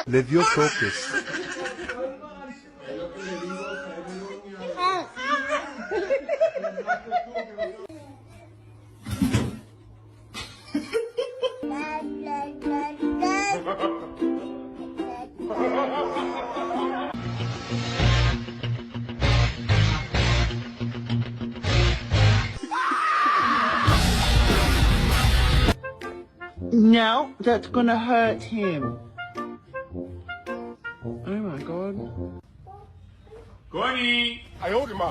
Live your focus. No, that's gonna hurt him. Oh my god. Connie! 哎呦我的妈！